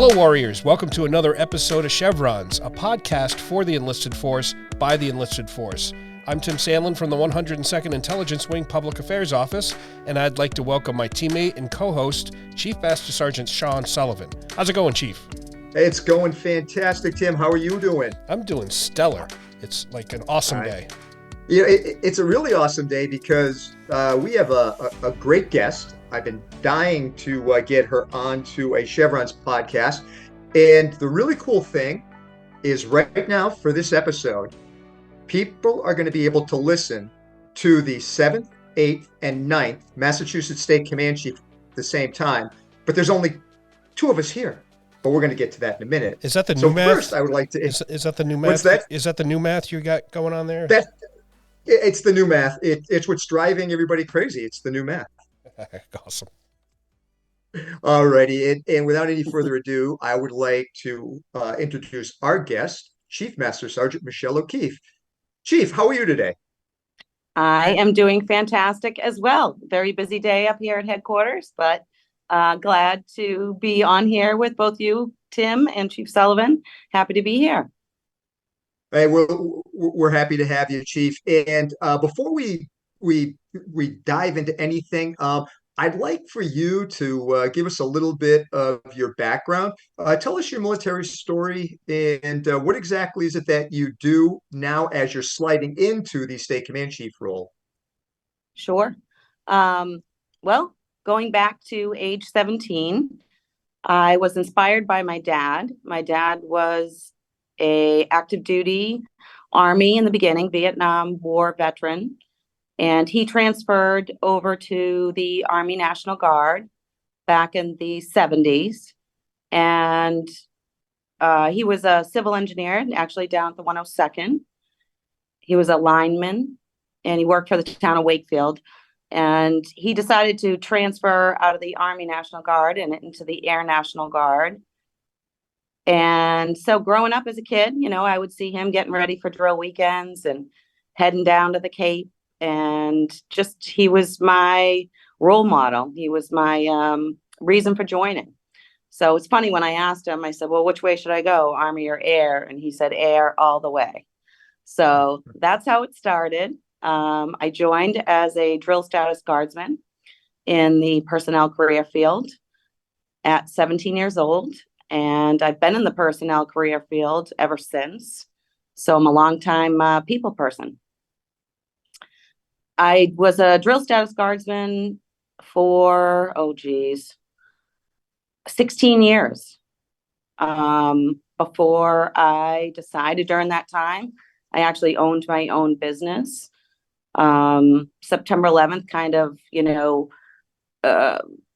Hello, Warriors. Welcome to another episode of Chevrons, a podcast for the enlisted force by the enlisted force. I'm Tim Sandlin from the 102nd Intelligence Wing Public Affairs Office, and I'd like to welcome my teammate and co-host, Chief Master Sgt. Sean Sullivan. How's it going, Chief? It's going fantastic, Tim. How are you doing? I'm doing stellar. It's like an awesome day. You know, it's a really awesome day because we have a great guest. I've been dying to get her onto a Chevrons podcast. And the really cool thing is right now for this episode, people are going to be able to listen to the 7th, 8th, and 9th Massachusetts State Command Chief at the same time. But there's only two of us here. But we're going to get to that in a minute. Is that the new math? First, I would like to. Is that the new math? What's that? Is that the new math you got going on there? It's the new math. It's what's driving everybody crazy. It's the new math. Awesome. All righty. And without any further ado, I would like to introduce our guest, Chief Master Sgt. Michelle O'Keefe. Chief, how are you today? I am doing fantastic as well. Very busy day up here at headquarters, but glad to be on here with both you, Tim, and Chief Sullivan. Happy to be here. Hey, we're happy to have you, Chief. And before we dive into anything, I'd like for you to give us a little bit of your background. Tell us your military story and what exactly is it that you do now as you're sliding into the State Command Chief role? Sure. Well, going back to age 17, I was inspired by my dad. My dad was a active duty Army in the beginning, Vietnam War veteran. And he transferred over to the Army National Guard back in the 70s. And he was a civil engineer, actually down at the 102nd. He was a lineman, and he worked for the town of Wakefield. And he decided to transfer out of the Army National Guard and into the Air National Guard. And so growing up as a kid, you know, I would see him getting ready for drill weekends and heading down to the Cape. And just, he was my role model. He was my reason for joining. So it's funny when I asked him, I said, well, which way should I go, Army or Air? And he said, Air all the way. So that's how it started. I joined as a drill status guardsman in the personnel career field at 17 years old. And I've been in the personnel career field ever since. So I'm a longtime people person. I was a drill status guardsman for, 16 years. Before I decided during that time, I actually owned my own business. September 11th kind of,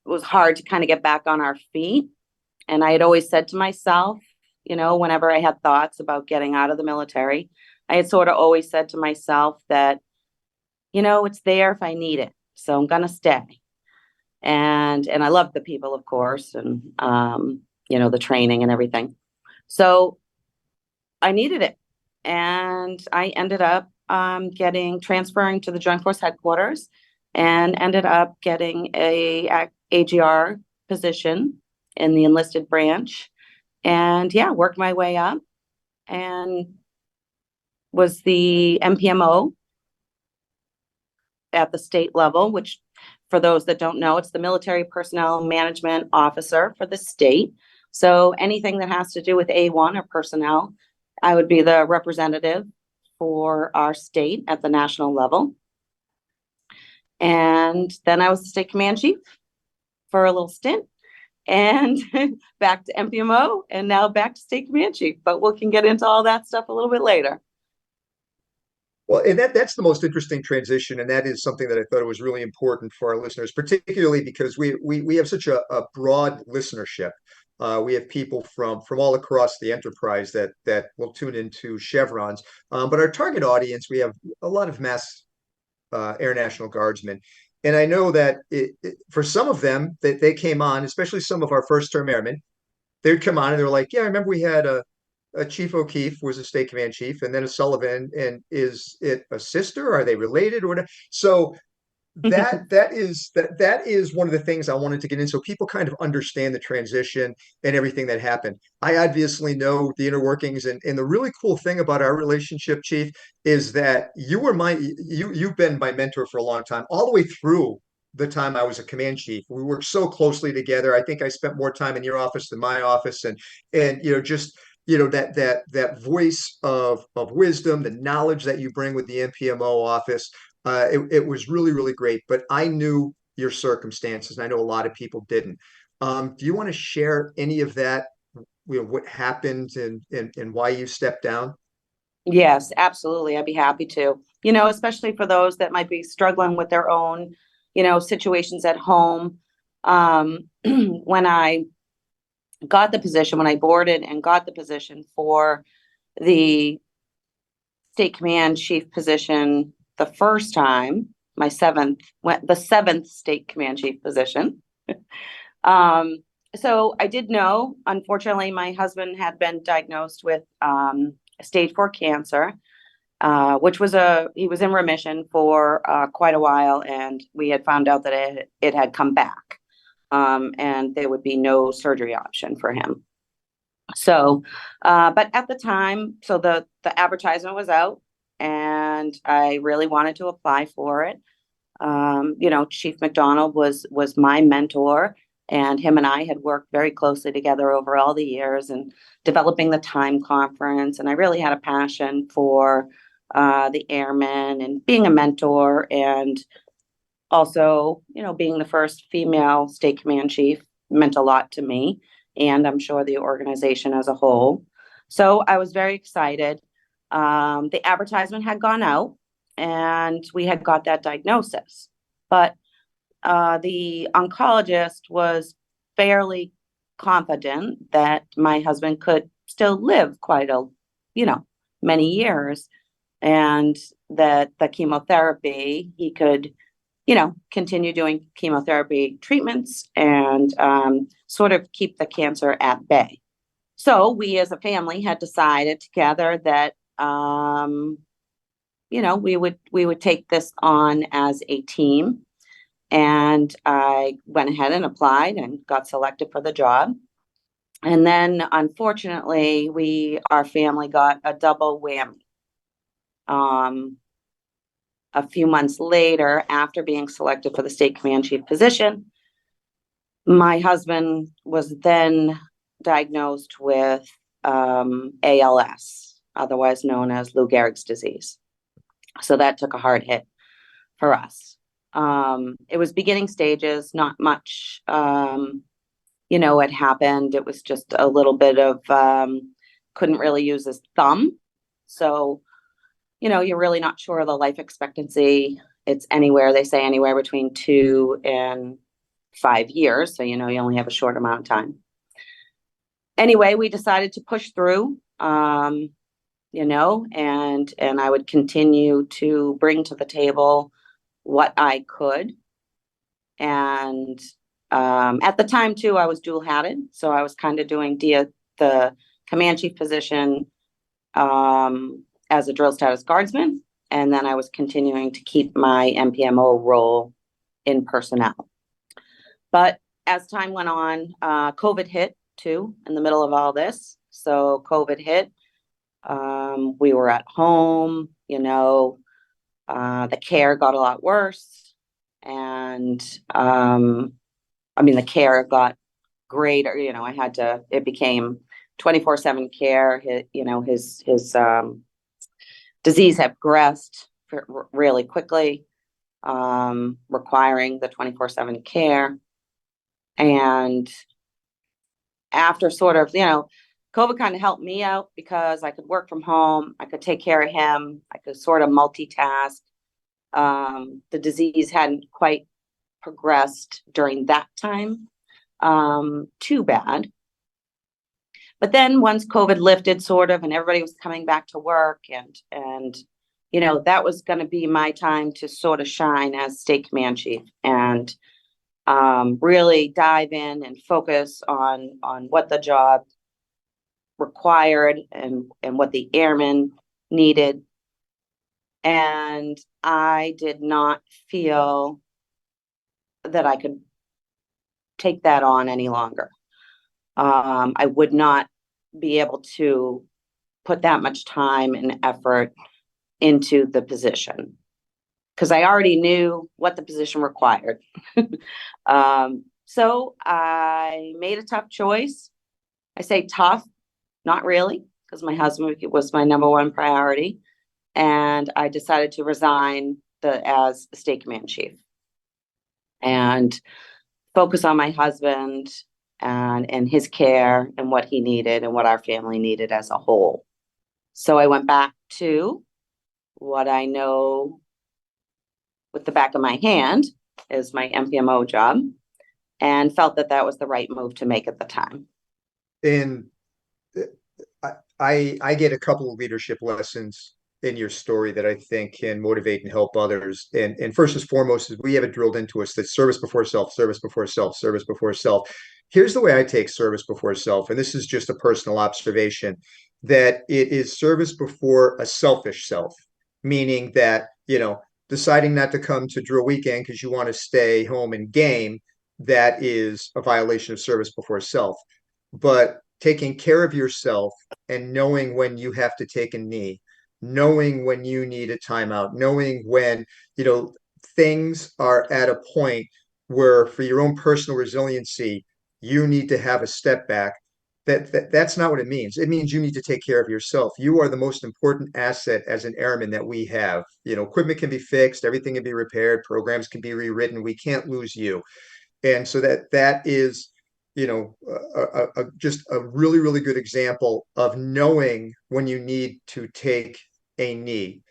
was hard to kind of get back on our feet. And I had always said to myself, whenever I had thoughts about getting out of the military, I had sort of always said to myself that, it's there if I need it. So I'm going to stay. And I love the people, of course, and, the training and everything. So I needed it. And I ended up transferring to the Joint Force Headquarters and ended up getting a AGR position in the enlisted branch. And worked my way up and was the MPMO at the state level, which for those that don't know, it's the Military Personnel Management Officer for the state. So anything that has to do with A1 or personnel, I would be the representative for our state at the national level. And then I was the State Command Chief for a little stint and back to MPMO and now back to State Command Chief. But we can get into all that stuff a little bit later. Well, and that's the most interesting transition, and that is something that I thought was really important for our listeners, particularly because we have such a broad listenership. We have people from all across the enterprise that will tune into Chevrons, but our target audience, we have a lot of mass Air National Guardsmen, and I know that for some of them that they came on, especially some of our first-term airmen, they'd come on and they were like, "Yeah, I remember we had a Chief O'Keefe was a state command chief, and then a Sullivan. And is it a sister? Are they related or what?" So that is one of the things I wanted to get in, so people kind of understand the transition and everything that happened. I obviously know the inner workings, and the really cool thing about our relationship, Chief, is that you've been my mentor for a long time, all the way through the time I was a command chief. We worked so closely together. I think I spent more time in your office than my office, and just that voice of wisdom, the knowledge that you bring with the NPMO office. It was really, really great, but I knew your circumstances, and I know a lot of people didn't. Do you want to share any of that, what happened and why you stepped down? Yes, absolutely. I'd be happy to. Especially for those that might be struggling with their own, situations at home. When I got the position, when I boarded and got the position for the state command chief position the first time, the seventh state command chief position. So I did know, unfortunately, my husband had been diagnosed with stage 4 cancer, which he was in remission for quite a while, and we had found out that it had come back, and there would be no surgery option for him. So, but at the time, so the advertisement was out, and I really wanted to apply for it. Chief McDonald was my mentor, and him and I had worked very closely together over all the years and developing the time conference. And I really had a passion for the airmen and being a mentor, and also, being the first female state command chief meant a lot to me, and I'm sure the organization as a whole. So I was very excited. The advertisement had gone out, and we had got that diagnosis, but the oncologist was fairly confident that my husband could still live many years, and that the chemotherapy, he could continue doing chemotherapy treatments and sort of keep the cancer at bay. So we as a family had decided together that we would take this on as a team. And I went ahead and applied and got selected for the job. And then unfortunately, our family got a double whammy. A few months later, after being selected for the state command chief position, my husband was then diagnosed with ALS, otherwise known as Lou Gehrig's disease. So that took a hard hit for us. It was beginning stages, not much, had happened. It was just a little bit of, couldn't really use his thumb. So, you're really not sure of the life expectancy. It's they say anywhere between 2 and 5 years. So, you only have a short amount of time. Anyway, we decided to push through, and I would continue to bring to the table what I could. And at the time too, I was dual hatted. So I was kind of doing the command chief position as a drill status guardsman. And then I was continuing to keep my NPMO role in personnel. But as time went on, COVID hit too in the middle of all this. So COVID hit. We were at home, the care got a lot worse, and the care got greater. It became 24/7 care. His disease had progressed really quickly, requiring the 24/7 care. And after sort of, COVID kind of helped me out because I could work from home. I could take care of him. I could sort of multitask. The disease hadn't quite progressed during that time too bad. But then once COVID lifted sort of, and everybody was coming back to work, and that was going to be my time to sort of shine as state command chief and really dive in and focus on what the job required and what the airmen needed. And I did not feel that I could take that on any longer. I would not be able to put that much time and effort into the position because I already knew what the position required. So I made a tough choice. I say tough, not really, because my husband was my number one priority. And I decided to resign as state command chief and focus on my husband and his care and what he needed and what our family needed as a whole. So I went back to what I know with the back of my hand is my MPMO job and felt that that was the right move to make at the time. And I get a couple of leadership lessons in your story that I think can motivate and help others. And first and foremost is we have it drilled into us that service before self, service before self, service before self. Here's the way I take service before self, and this is just a personal observation, that it is service before a selfish self, meaning that, deciding not to come to drill weekend because you want to stay home and game, that is a violation of service before self. But taking care of yourself and knowing when you have to take a knee, knowing when you need a timeout, knowing when, things are at a point where for your own personal resiliency, you need to have a step back. That's not what it means. It means you need to take care of yourself. You are the most important asset as an airman that we have. Equipment can be fixed, everything can be repaired, programs can be rewritten. We can't lose you. And so that is, just a really, really good example of knowing when you need to take a knee.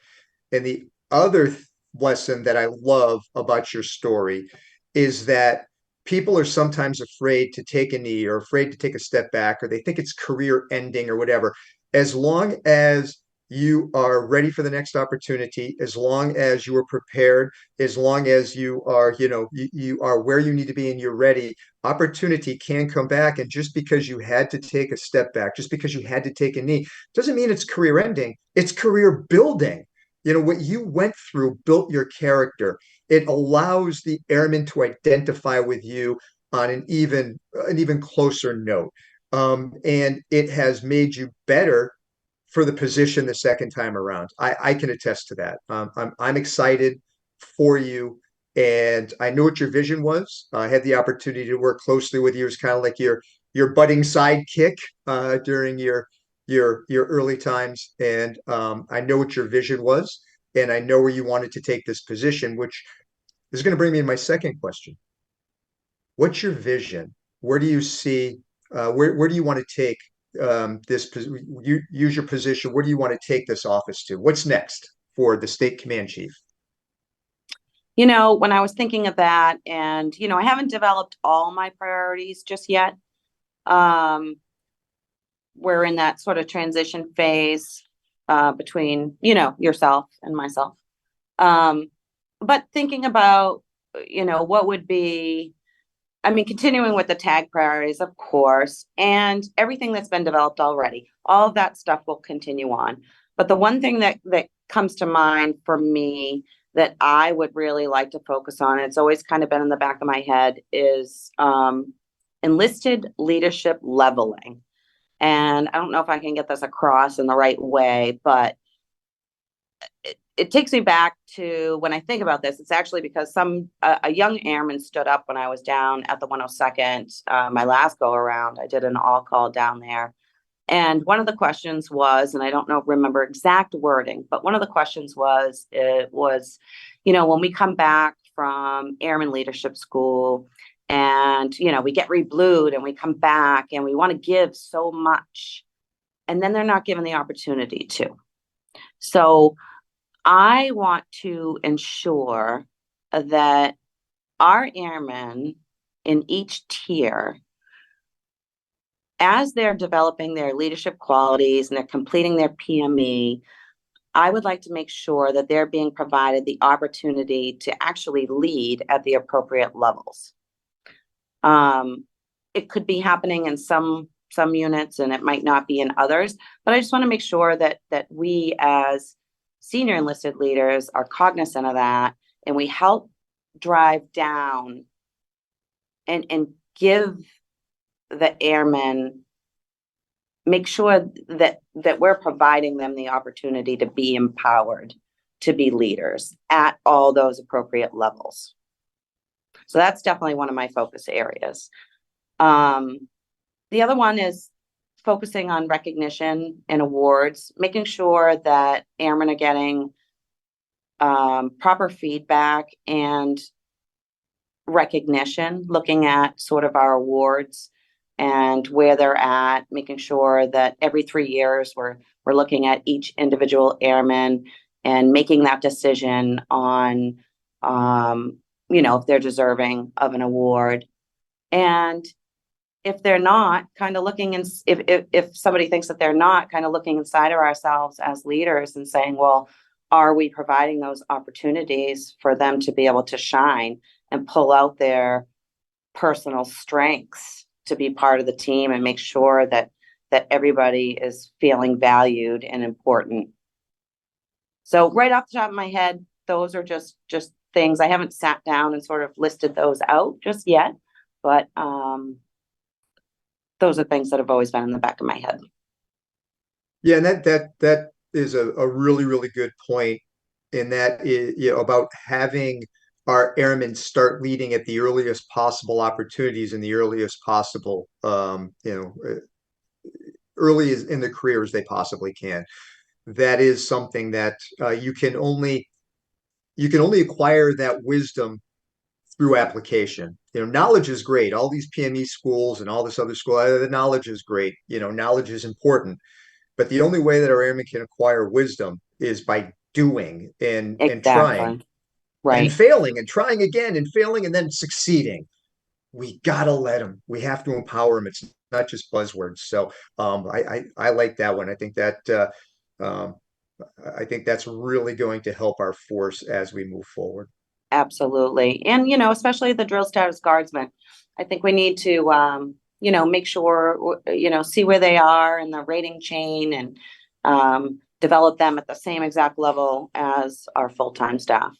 And the other lesson that I love about your story is that people are sometimes afraid to take a knee or afraid to take a step back, or they think it's career ending or whatever. As long as you are ready for the next opportunity, as long as you are prepared, as long as you are, you are where you need to be and you're ready, opportunity can come back. And just because you had to take a step back, just because you had to take a knee, doesn't mean it's career ending. It's career building. What you went through built your character. It allows the airman to identify with you on an even closer note. And it has made you better for the position the second time around. I can attest to that. I'm excited for you, and I know what your vision was. I had the opportunity to work closely with you as kind of like your budding sidekick during your early times, and I know what your vision was, and I know where you wanted to take this position, which is going to bring me to my second question. What's your vision? Where do you see? Where do you want to take this? You use your position. Where do you want to take this office to? What's next for the state command chief? When I was thinking of that, and I haven't developed all my priorities just yet. We're in that sort of transition phase between yourself and myself. But thinking about what would be, continuing with the tag priorities, of course, and everything that's been developed already, all of that stuff will continue on. But the one thing that comes to mind for me that I would really like to focus on, it's always kind of been in the back of my head, is enlisted leadership leveling. And I don't know if I can get this across in the right way, but it takes me back to when I think about this. It's actually because a young airman stood up when I was down at the 102nd, my last go around. I did an all call down there. And one of the questions was, and I don't remember exact wording, but one of the questions was, when we come back from Airman Leadership School and, we get reblued and we come back and we want to give so much, and then they're not given the opportunity to. So I want to ensure that our airmen in each tier, as they're developing their leadership qualities and they're completing their PME, I would like to make sure that they're being provided the opportunity to actually lead at the appropriate levels. It could be happening in some units and it might not be in others, but I just want to make sure that we as senior enlisted leaders are cognizant of that, and we help drive down and give the airmen, make sure that we're providing them the opportunity to be empowered, to be leaders at all those appropriate levels. So that's definitely one of my focus areas. The other one is focusing on recognition and awards, making sure that airmen are getting proper feedback and recognition, looking at sort of our awards and where they're at, making sure that every 3 years we're looking at each individual airman and making that decision on, if they're deserving of an award. And if they're not, kind of looking, and if somebody thinks that they're not, kind of looking inside of ourselves as leaders and saying, well, are we providing those opportunities for them to be able to shine and pull out their personal strengths to be part of the team and make sure that everybody is feeling valued and important. So right off the top of my head, those are just things. I haven't sat down and sort of listed those out just yet, but those are things that have always been in the back of my head. Yeah, and that is a really, really good point. And that is, about having our airmen start leading at the earliest possible opportunities in the earliest possible, early in the career as they possibly can. That is something that you can only acquire that wisdom through application. Knowledge is great. All these PME schools and all this other school, the knowledge is great. Knowledge is important, but the only way that our airmen can acquire wisdom is by doing and trying, right, and failing and trying again and failing and then succeeding. We gotta let them. We have to empower them. It's not just buzzwords. So I like that one. I think that's really going to help our force as we move forward. Absolutely. And, especially the drill status guardsmen, I think we need to, make sure, see where they are in the rating chain and develop them at the same exact level as our full-time staff.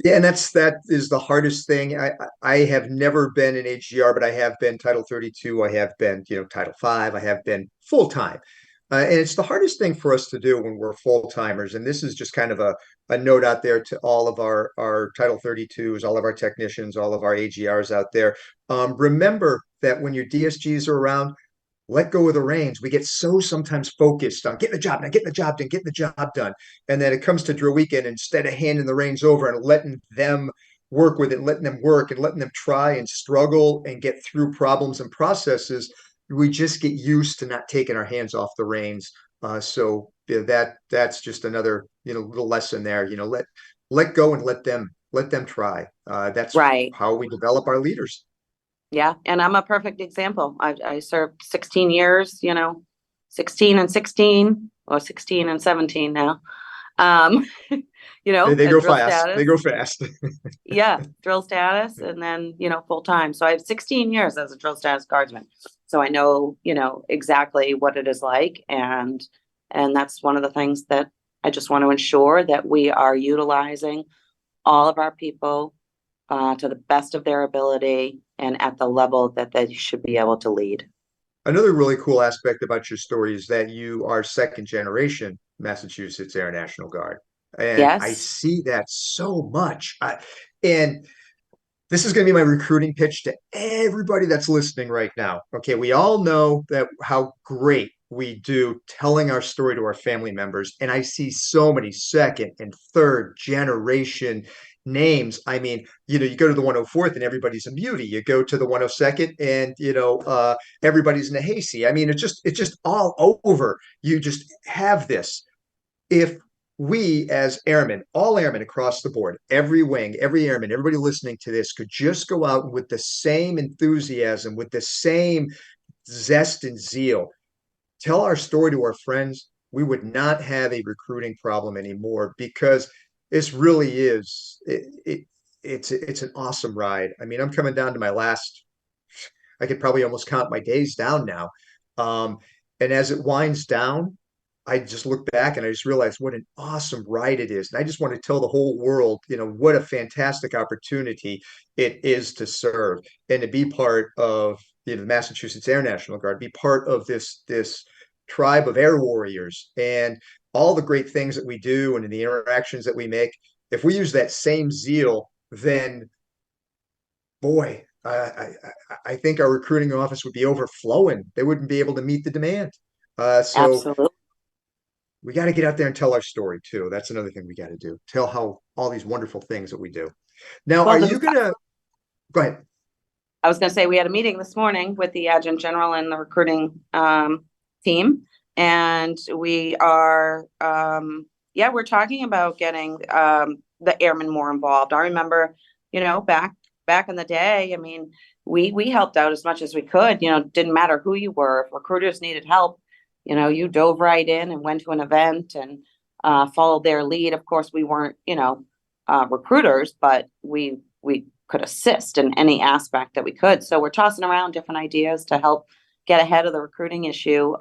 Yeah, and that is the hardest thing. I have never been an AGR, but I have been Title 32. I have been, Title 5. I have been full-time. And it's the hardest thing for us to do when we're full-timers. And this is just kind of a note out there to all of our Title 32s, all of our technicians, all of our AGRs out there. Remember that when your DSGs are around, let go of the reins. We get so sometimes focused on getting the job done, getting the job done, getting the job done. And then it comes to drill weekend, instead of handing the reins over and letting them work with it, letting them work and letting them try and struggle and get through problems and processes, we just get used to not taking our hands off the reins. So that's just another, little lesson there. Let go and let them try. That's right. how we develop our leaders. Yeah. And I'm a perfect example. I served 16 years, 16 and 16 or 16 and 17 now. They go fast. Status. They go fast. Yeah. Drill status. And then, full time. So I have 16 years as a drill status guardsman. So I know, exactly what it is like. And that's one of the things that I just want to ensure that we are utilizing all of our people to the best of their ability and at the level that they should be able to lead. Another really cool aspect about your story is that you are second generation Massachusetts Air National Guard. And yes. I see that so much. And this is going to be my recruiting pitch to everybody that's listening right now. Okay, we all know that how great we do telling our story to our family members. And I see so many second and third generation names. I mean, you go to the 104th and everybody's a Muty. You go to the 102nd and, everybody's in a Hasey. I mean, it's just all over. You just have this. If we as airmen, all airmen across the board, every wing, every airman, everybody listening to this could just go out with the same enthusiasm, with the same zest and zeal, tell our story to our friends, we would not have a recruiting problem anymore, because this really is, it's an awesome ride. I mean, I'm coming down to my last, I could probably almost count my days down now. And as it winds down, I just look back and I just realized what an awesome ride it is. And I just want to tell the whole world, what a fantastic opportunity it is to serve and to be part of, the Massachusetts Air National Guard, be part of this tribe of air warriors and all the great things that we do and in the interactions that we make. If we use that same zeal, then boy, I think our recruiting office would be overflowing. They wouldn't be able to meet the demand. So Absolutely. we got to get out there and tell our story too. That's another thing we got to do. Tell how all these wonderful things that we do. Now, Well, are you gonna go ahead? I was going to say we had a meeting this morning with the adjutant general and the recruiting team, and we are, we're talking about getting the airmen more involved. I remember, back in the day. I mean, we helped out as much as we could. Didn't matter who you were. If recruiters needed help, you dove right in and went to an event and followed their lead. Of course, we weren't, recruiters, but we could assist in any aspect that we could. So we're tossing around different ideas to help get ahead of the recruiting issue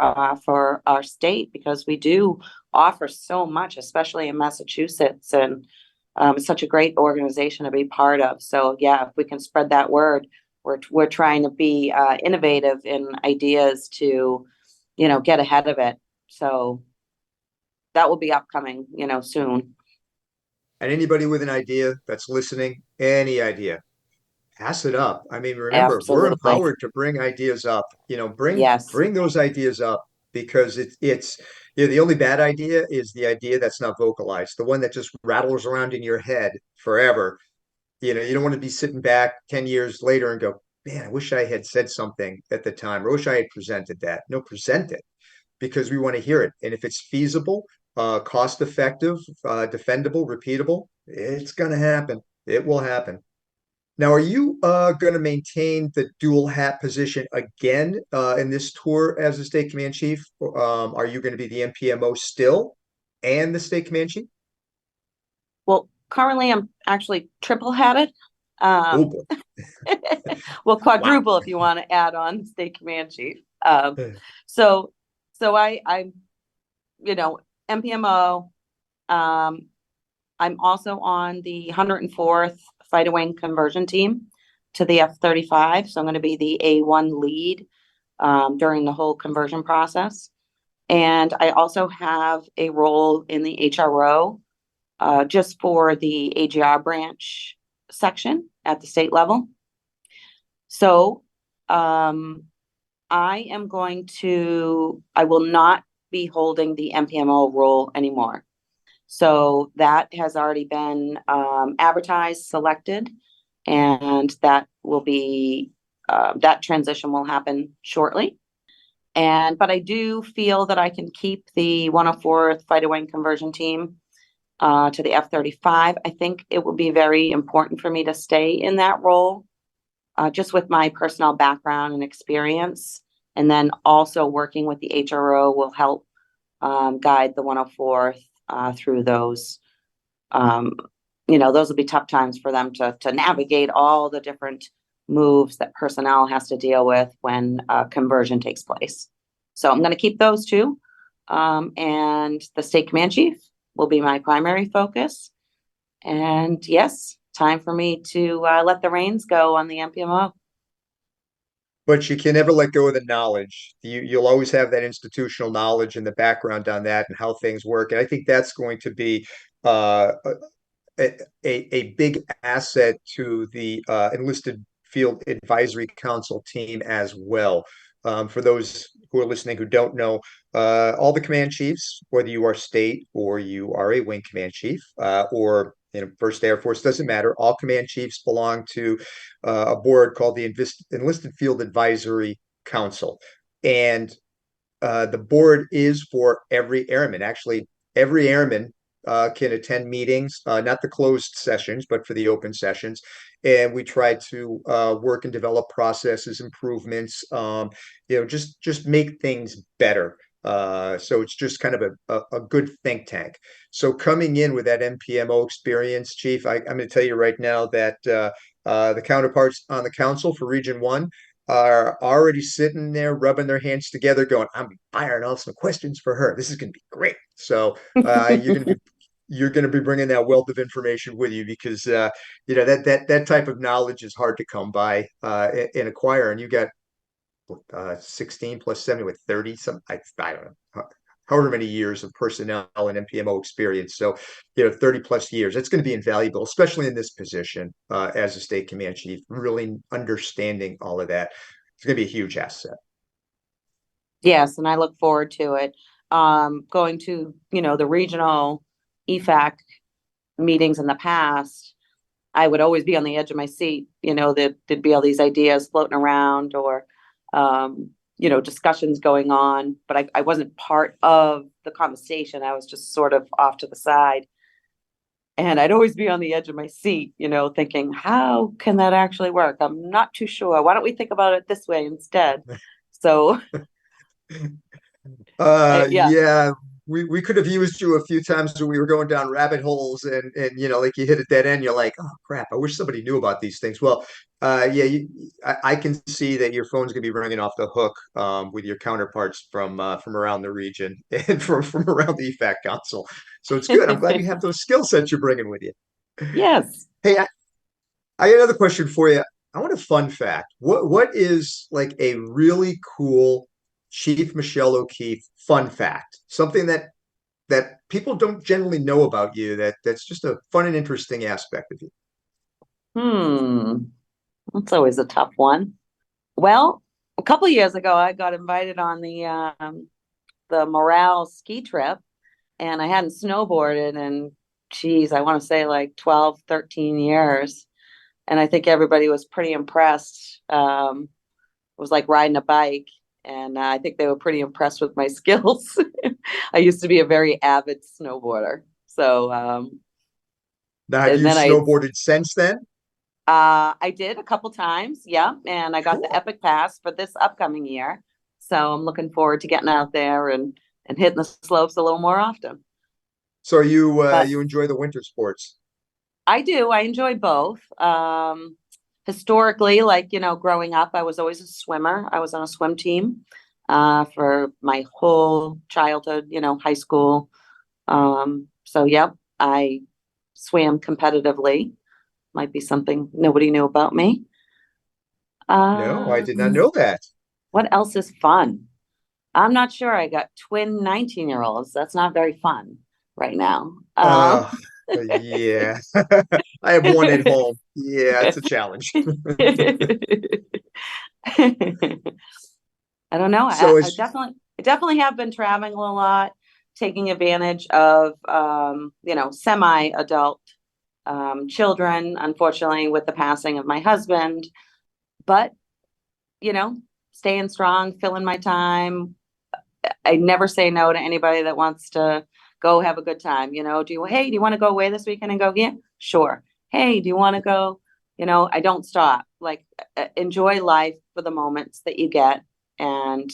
for our state, because we do offer so much, especially in Massachusetts, and it's such a great organization to be part of. So yeah, if we can spread that word, we're trying to be innovative in ideas to, get ahead of it. So that will be upcoming, soon. And anybody with an idea that's listening, any idea, pass it up. I mean, remember, we're Absolutely. empowered to bring ideas up. Bring Yes. bring those ideas up because it's the only bad idea is the idea that's not vocalized, the one that just rattles around in your head forever. You don't want to be sitting back 10 years later and go, man, I wish I had said something at the time, or I wish I had presented that. No, present it because we want to hear it. And if it's feasible, cost effective, defendable, repeatable, it's going to happen. It will happen. Now, are you going to maintain the dual hat position again in this tour as the state command chief? Are you going to be the MPMO still and the state command chief? Well, currently I'm actually triple headed. Oh Um, boy. well, Wow. quadruple if you want to add on state command chief. So, I, MPMO. Um, I'm also on the 104th Fighter Wing conversion team to the F-35. So I'm going to be the A1 lead during the whole conversion process. And I also have a role in the HRO just for the AGR branch section at the state level. So I will not be holding the MPMO role anymore. So that has already been advertised, selected, and that will be, that transition will happen shortly. But I do feel that I can keep the 104th Fighter Wing conversion team to the F-35. I think it will be very important for me to stay in that role, just with my personal background and experience. And then also working with the HRO will help guide the 104th through those. Those will be tough times for them to navigate all the different moves that personnel has to deal with when conversion takes place. So I'm going to keep those two. And the state command chief will be my primary focus. And yes, time for me to let the reins go on the MPMO. But you can never let go of the knowledge. You'll always have that institutional knowledge and the background on that and how things work. And I think that's going to be uh, a big asset to the enlisted field advisory council team as well. For those who are listening who don't know, all the command chiefs, whether you are state or you are a wing command chief or First Air Force, doesn't matter. All command chiefs belong to a board called the Enlisted Field Advisory Council. And the board is for every airman. Actually, every airman can attend meetings, not the closed sessions, but for the open sessions. And we try to work and develop processes, improvements, just make things better. So it's just kind of a good think tank. So coming in with that MPMO experience, Chief, I'm going to tell you right now that the counterparts on the council for Region 1, are already sitting there rubbing their hands together, going, "I'm firing off some questions for her. This is going to be great." So you're going to be bringing that wealth of information with you because that type of knowledge is hard to come by in Acquire, and you got 16 plus 70 with 30 some I don't know however many years of personnel and MPMO experience. So 30 plus years, it's going to be invaluable, especially in this position as a state command chief. Really understanding all of that, it's going to be a huge asset. Yes, and I look forward to it. Going to, the regional EFAC meetings in the past, I would always be on the edge of my seat. There'd be all these ideas floating around or, discussions going on, but I wasn't part of the conversation. I was just sort of off to the side. And I'd always be on the edge of my seat, thinking, how can that actually work? I'm not too sure. Why don't we think about it this way instead? So, yeah. Yeah, we could have used you a few times when we were going down rabbit holes and like you hit a dead end, you're like, oh crap, I wish somebody knew about these things. Well, yeah, I can see that your phone's gonna be ringing off the hook with your counterparts from around the region and from around the EFAC Council. So it's good. I'm glad you have those skill sets you're bringing with you. Yes. Hey, I got another question for you. I want a fun fact. What is like a really cool Chief Michelle O'Keefe fun fact? Something that people don't generally know about you that's just a fun and interesting aspect of you. That's always a tough one. Well, a couple of years ago, I got invited on the Morale ski trip, and I hadn't snowboarded in, geez, I want to say like 12, 13 years. And I think everybody was pretty impressed. It was like riding a bike, and I think they were pretty impressed with my skills. I used to be a very avid snowboarder. So, Now, have and you then snowboarded since then? I did a couple times, yeah, and I got the Cool. Epic Pass for this upcoming year. So I'm looking forward to getting out there and hitting the slopes a little more often. So But you enjoy the winter sports? I do. I enjoy both. Historically, like, growing up, I was always a swimmer. I was on a swim team for my whole childhood, high school. So, yep, I swam competitively. Might be something nobody knew about me. No, I did not know that. What else is fun? I'm not sure. I got twin 19-year-olds. That's not very fun right now. Uh, yeah. I have one at home. Yeah, it's a challenge. I don't know. So I definitely have been traveling a lot, taking advantage of semi-adult children, unfortunately, with the passing of my husband. But, staying strong, filling my time. I never say no to anybody that wants to go have a good time. Do you want to go away this weekend and go again? Sure. Hey, do you want to go? I don't stop. Like, enjoy life for the moments that you get and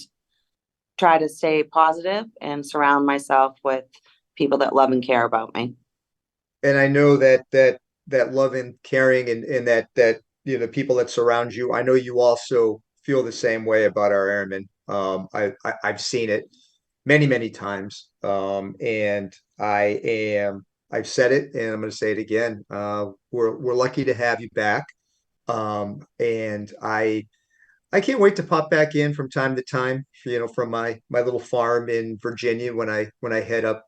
try to stay positive and surround myself with people that love and care about me. and I know that love and caring and that the people that surround you, I know you also feel the same way about our airmen. I've seen it many times, and I've said it, and I'm going to say it again. We're lucky to have you back, and I can't wait to pop back in from time to time, from my little farm in Virginia when I head up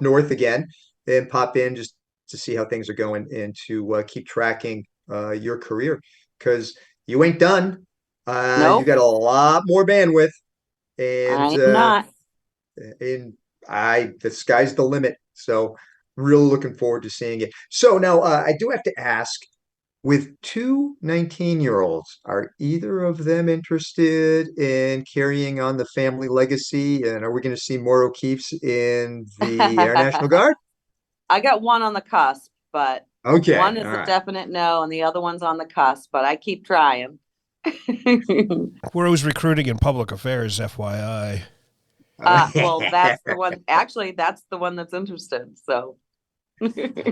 north again, and pop in just to see how things are going and to keep tracking your career because you ain't done. You Nope, got a lot more bandwidth, and I am not. the sky's the limit. So really looking forward to seeing it. So now I do have to ask, with two 19-year-olds, are either of them interested in carrying on the family legacy? And are we going to see more O'Keefes in the Air National Guard? I got one on the cusp, but Okay, one is all a right. definite no, and the other one's on the cusp, but I keep trying. We're always recruiting in public affairs, FYI. Well, that's the one. Actually, that's the one that's interested. So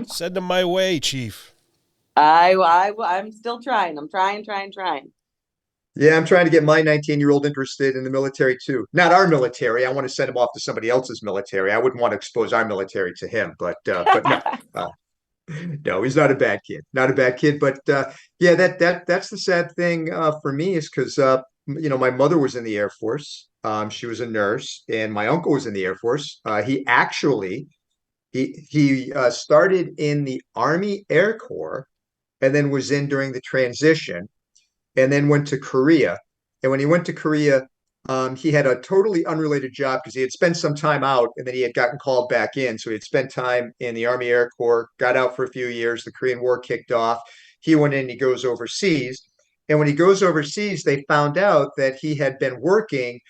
Send them my way, Chief. I'm still trying. I'm trying. Yeah, I'm trying to get my 19-year-old interested in the military too. Not our military. I want to send him off to somebody else's military. I wouldn't want to expose our military to him, but no. Uh, no, he's not a bad kid. Not a bad kid, but yeah, that's the sad thing for me is because my mother was in the Air Force. She was a nurse, and my uncle was in the Air Force. He started in the Army Air Corps and then was in during the transition and then went to Korea. And when he went to Korea, he had a totally unrelated job because he had spent some time out and then he had gotten called back in. So he had spent time in the Army Air Corps, got out for a few years. The Korean War kicked off. He went in, he goes overseas. And when he goes overseas, they found out that he had been working,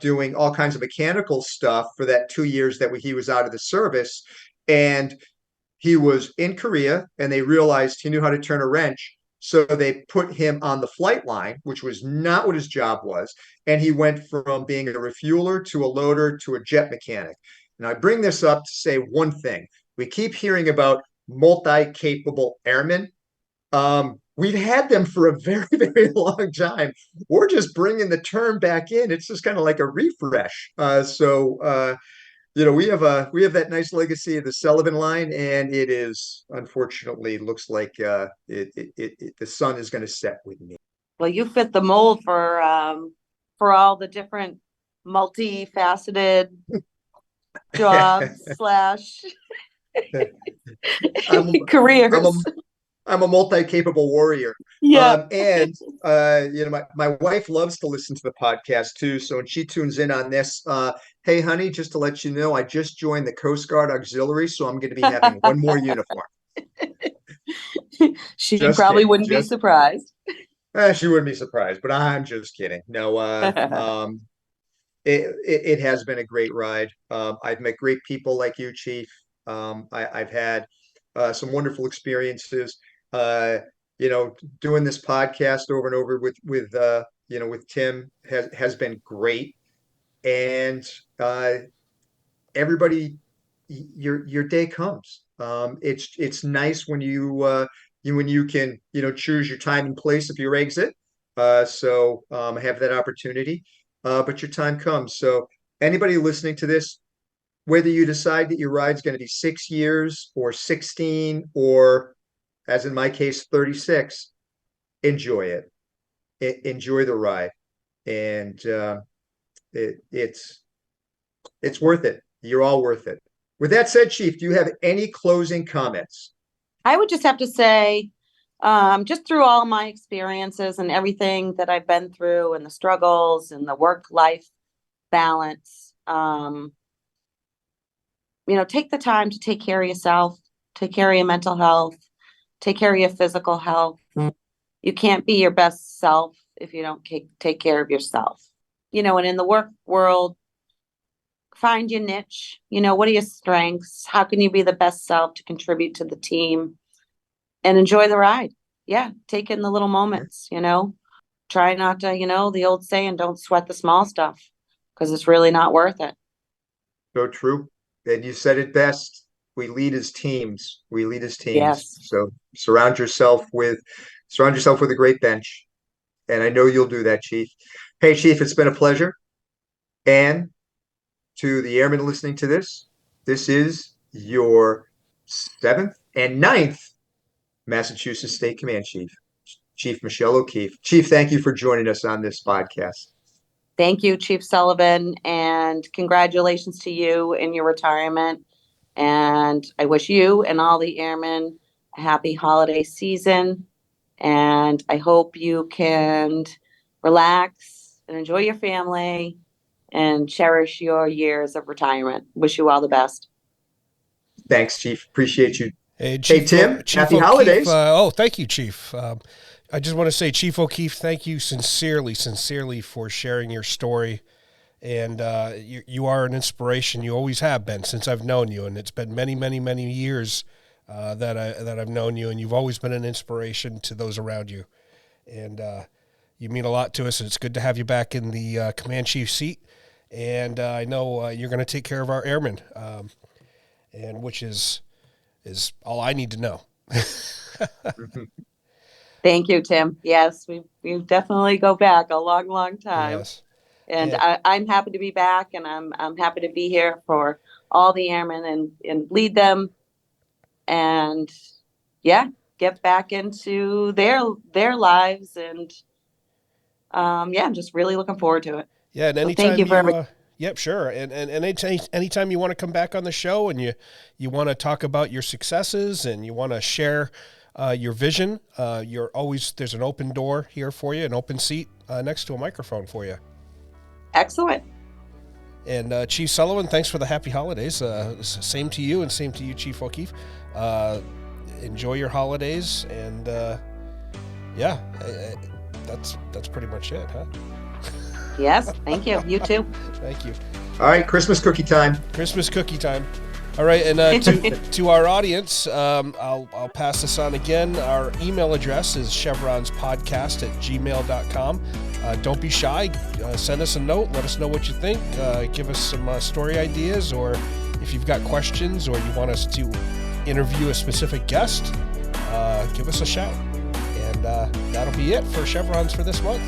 doing all kinds of mechanical stuff for that 2 years that he was out of the service. And he was in Korea and they realized he knew how to turn a wrench. So they put him on the flight line, which was not what his job was. And he went from being a refueler to a loader to a jet mechanic. And I bring this up to say one thing. We keep hearing about multi-capable airmen. We've had them for a very, very long time. We're just bringing the term back in. It's just kind of like a refresh. We have that nice legacy of the Sullivan line, and it is unfortunately looks like the sun is going to set with me. Well, you fit the mold for all the different multifaceted jobs slash I'm careers. I'm a I'm a multi-capable warrior. Yeah. And my wife loves to listen to the podcast too. So when she tunes in on this, hey honey, just to let you know, I just joined the Coast Guard Auxiliary, so I'm going to be having one more uniform. She Just probably kidding. wouldn't be surprised. She wouldn't be surprised, but I'm just kidding. No, it has been a great ride. I've met great people like you, Chief. I've had some wonderful experiences. Uh, Doing this podcast over and over with Tim has been great, and everybody, your day comes. It's nice when you can choose your time and place of your exit. Have that opportunity, but your time comes. So anybody listening to this, whether you decide that your ride's going to be 6 years or 16 or, as in my case, 36, enjoy it. Enjoy the ride, and it's worth it. You're all worth it. With that said, Chief, do you have any closing comments? I would just have to say, just through all my experiences and everything that I've been through and the struggles and the work-life balance, take the time to take care of yourself, take care of your mental health, take care of your physical health. You can't be your best self if you don't take care of yourself. And in the work world, find your niche. What are your strengths? How can you be the best self to contribute to the team and enjoy the ride? Yeah, take in the little moments, Try not to, the old saying, don't sweat the small stuff because it's really not worth it. So true. And you said it best. We lead as teams. We lead as teams. Yes. So surround yourself with a great bench. And I know you'll do that, Chief. Hey, Chief, it's been a pleasure. And to the airmen listening to this is your 7th and 9th Massachusetts State Command Chief, Chief Michelle O'Keefe. Chief, thank you for joining us on this podcast. Thank you, Chief Sullivan, and congratulations to you in your retirement. And I wish you and all the airmen a happy holiday season. And I hope you can relax and enjoy your family and cherish your years of retirement. Wish you all the best. Thanks, Chief. Appreciate you. Hey, Chief, Tim, Chief happy O'Keefe, holidays. Thank you, Chief. I just want to say, Chief O'Keefe, thank you sincerely for sharing your story. And you are an inspiration. You always have been since I've known you. And it's been many, many, many years that I've known you. And you've always been an inspiration to those around you. And you mean a lot to us. And it's good to have you back in the command chief seat. And I know you're going to take care of our airmen, and which is all I need to know. Thank you, Tim. Yes, we definitely go back a long time. Yes. And And I'm happy to be back, and I'm happy to be here for all the airmen and lead them, and yeah, get back into their lives, and yeah, I'm just really looking forward to it. yeah, and So thank anytime you for you yep, sure. And anytime you want to come back on the show and you want to talk about your successes and you want to share your vision, there's an open door here for you, an open seat next to a microphone for you. Excellent. And Chief Sullivan, thanks for the happy holidays. Same to you, and same to you, Chief O'Keefe. Enjoy your holidays, and yeah, that's pretty much it, huh? Yes, thank you. You too. Thank you. All right, Christmas cookie time. Christmas cookie time. All right, and to our audience, I'll pass this on again. Our email address is chevronspodcast@gmail.com. Don't be shy. Send us a note. Let us know what you think. Give us some story ideas, or if you've got questions or you want us to interview a specific guest, give us a shout. And that'll be it for Chevrons for this month.